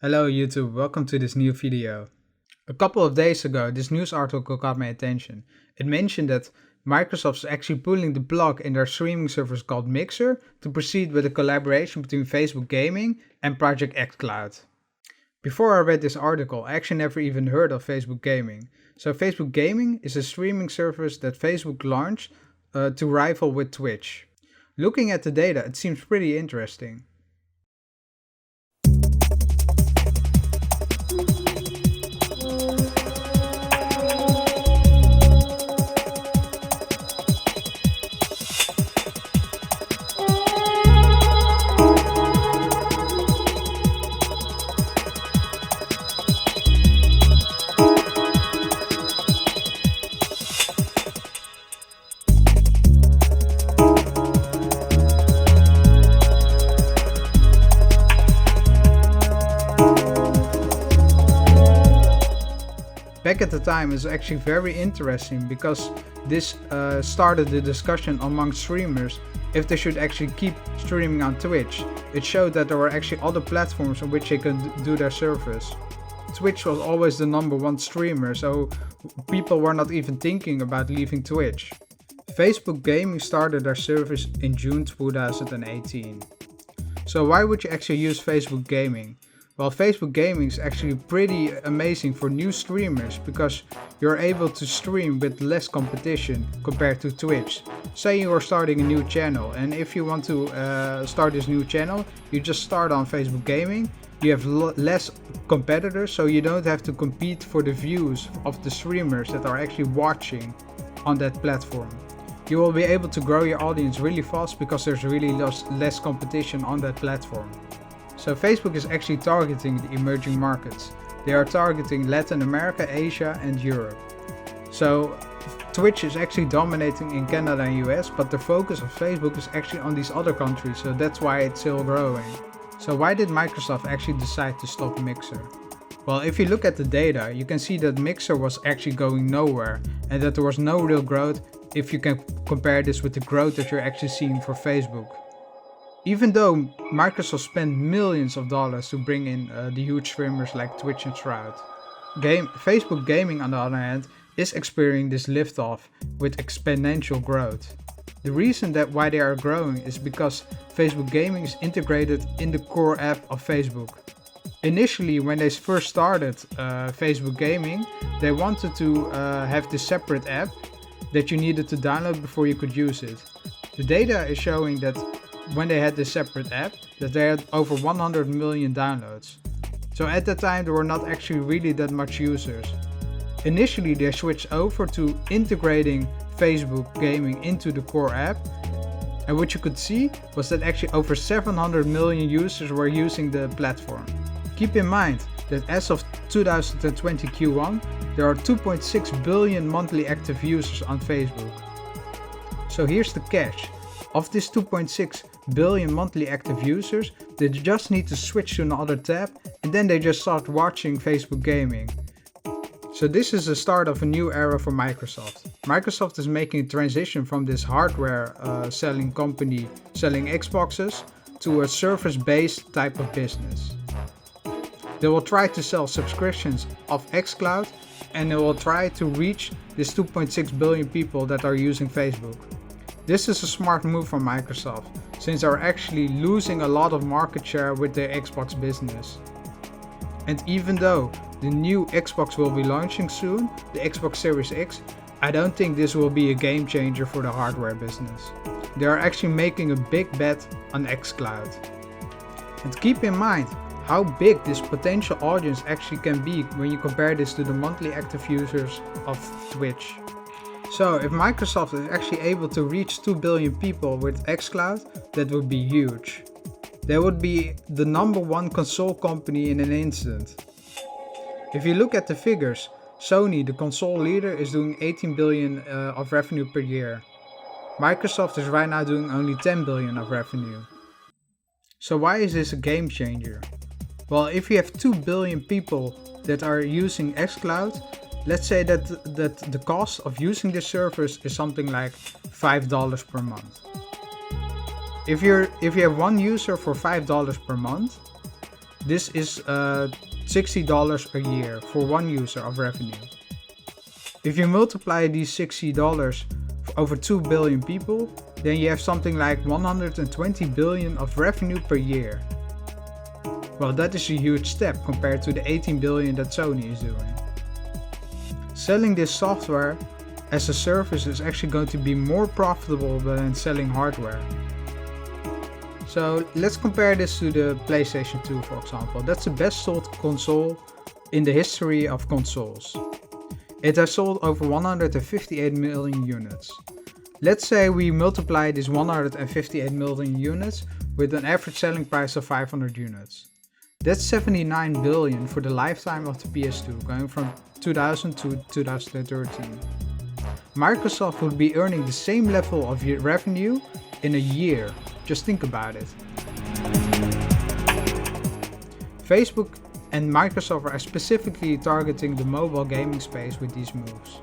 Hello YouTube, welcome to this new video. A couple of days ago, this news article caught my attention. It mentioned that Microsoft is actually pulling the plug in their streaming service called Mixer to proceed with a collaboration between Facebook Gaming and Project Xcloud. Before I read this article, I actually never even heard of Facebook Gaming. So Facebook Gaming is a streaming service that Facebook launched to rival with Twitch. Looking at the data, it seems pretty interesting. Back at the time, it was actually very interesting because this started the discussion among streamers if they should actually keep streaming on Twitch. It showed that there were actually other platforms on which they could do their service. Twitch was always the number one streamer, so people were not even thinking about leaving Twitch. Facebook Gaming started their service in June 2018. So why would you actually use Facebook Gaming? Well, Facebook Gaming is actually pretty amazing for new streamers because you're able to stream with less competition compared to Twitch. Say you are starting a new channel, and if you want to start this new channel, you just start on Facebook Gaming. You have less competitors, so you don't have to compete for the views of the streamers that are actually watching on that platform. You will be able to grow your audience really fast because there's really less competition on that platform. So Facebook is actually targeting the emerging markets. They are targeting Latin America, Asia and Europe. So Twitch is actually dominating in Canada and US, but the focus of Facebook is actually on these other countries, so that's why it's still growing. So why did Microsoft actually decide to stop Mixer? Well, if you look at the data, you can see that Mixer was actually going nowhere and that there was no real growth if you can compare this with the growth that you're actually seeing for Facebook. Even though Microsoft spent millions of dollars to bring in the huge streamers like Twitch and Shroud, Facebook Gaming on the other hand is experiencing this liftoff with exponential growth. The reason that why they are growing is because Facebook Gaming is integrated in the core app of Facebook. Initially, when they first started Facebook Gaming, they wanted to have this separate app that you needed to download before you could use it. The data is showing that when they had this separate app, that they had over 100 million downloads. So at that time there were not actually really that much users. Initially they switched over to integrating Facebook Gaming into the core app, and what you could see was that actually over 700 million users were using the platform. Keep in mind that as of 2020 Q1 there are 2.6 billion monthly active users on Facebook. So here's the catch. Of this 2.6 billion monthly active users, they just need to switch to another tab and then they just start watching Facebook Gaming. So this is the start of a new era for Microsoft. Microsoft is making a transition from this hardware selling company selling Xboxes to a service-based type of business. They will try to sell subscriptions of Xcloud and they will try to reach this 2.6 billion people that are using Facebook. This is a smart move from Microsoft, since they're actually losing a lot of market share with their Xbox business. And even though the new Xbox will be launching soon, the Xbox Series X, I don't think this will be a game changer for the hardware business. They are actually making a big bet on Xcloud. And keep in mind how big this potential audience actually can be when you compare this to the monthly active users of Twitch. So if Microsoft is actually able to reach 2 billion people with Xcloud, that would be huge. They would be the number one console company in an instant. If you look at the figures, Sony, the console leader, is doing 18 billion of revenue per year. Microsoft is right now doing only 10 billion of revenue. So why is this a game changer? Well, if you have 2 billion people that are using Xcloud, let's say that the cost of using this service is something like $5 per month. If you have one user for $5 per month, this is $60 a year for one user of revenue. If you multiply these $60 for over 2 billion people, then you have something like 120 billion of revenue per year. Well, that is a huge step compared to the 18 billion that Sony is doing. Selling this software as a service is actually going to be more profitable than selling hardware. So let's compare this to the PlayStation 2, for example. That's the best sold console in the history of consoles. It has sold over 158 million units. Let's say we multiply these 158 million units with an average selling price of 500 units. That's 79 billion for the lifetime of the PS2, going from 2000 to 2013. Microsoft would be earning the same level of revenue in a year. Just think about it. Facebook and Microsoft are specifically targeting the mobile gaming space with these moves.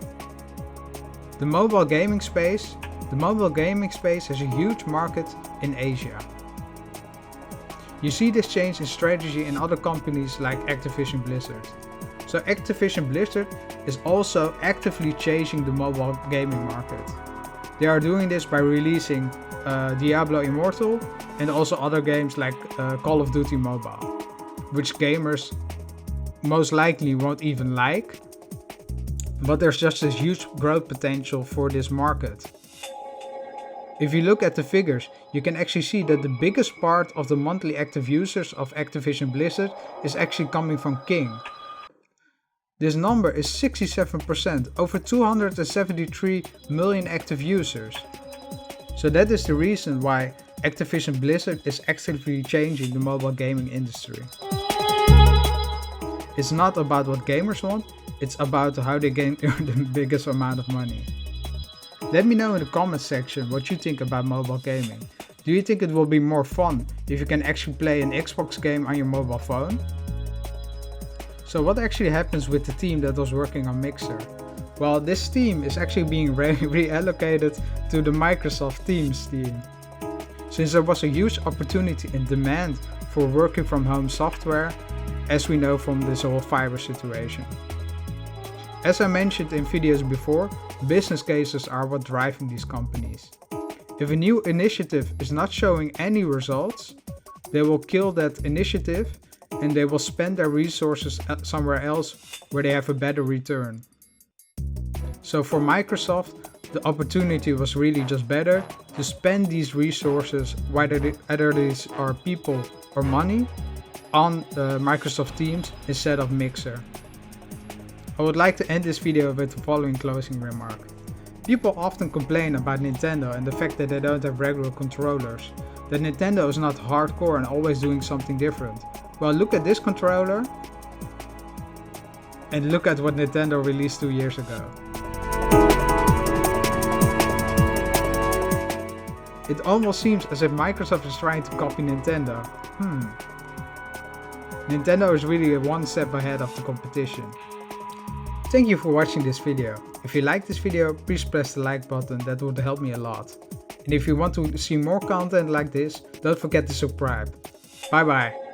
The mobile gaming space has a huge market in Asia. You see this change in strategy in other companies like Activision Blizzard. So Activision Blizzard is also actively changing the mobile gaming market. They are doing this by releasing Diablo Immortal and also other games like Call of Duty Mobile, which gamers most likely won't even like, but there's just this huge growth potential for this market. If you look at the figures, you can actually see that the biggest part of the monthly active users of Activision Blizzard is actually coming from King. This number is 67%, over 273 million active users. So that is the reason why Activision Blizzard is actively changing the mobile gaming industry. It's not about what gamers want, it's about how they can earn the biggest amount of money. Let me know in the comments section what you think about mobile gaming. Do you think it will be more fun if you can actually play an Xbox game on your mobile phone? So what actually happens with the team that was working on Mixer? Well, this team is actually being reallocated to the Microsoft Teams team. Since there was a huge opportunity and demand for working from home software, as we know from this whole fiber situation. As I mentioned in videos before, business cases are what driving these companies. If a new initiative is not showing any results, they will kill that initiative and they will spend their resources somewhere else where they have a better return. So for Microsoft, the opportunity was really just better to spend these resources, whether these are people or money, on Microsoft Teams instead of Mixer. I would like to end this video with the following closing remark. People often complain about Nintendo and the fact that they don't have regular controllers, that Nintendo is not hardcore and always doing something different. Well, look at this controller and look at what Nintendo released 2 years ago. It almost seems as if Microsoft is trying to copy Nintendo. Nintendo is really one step ahead of the competition. Thank you for watching this video. If you like this video, please press the like button, that would help me a lot. And if you want to see more content like this, don't forget to subscribe. Bye bye.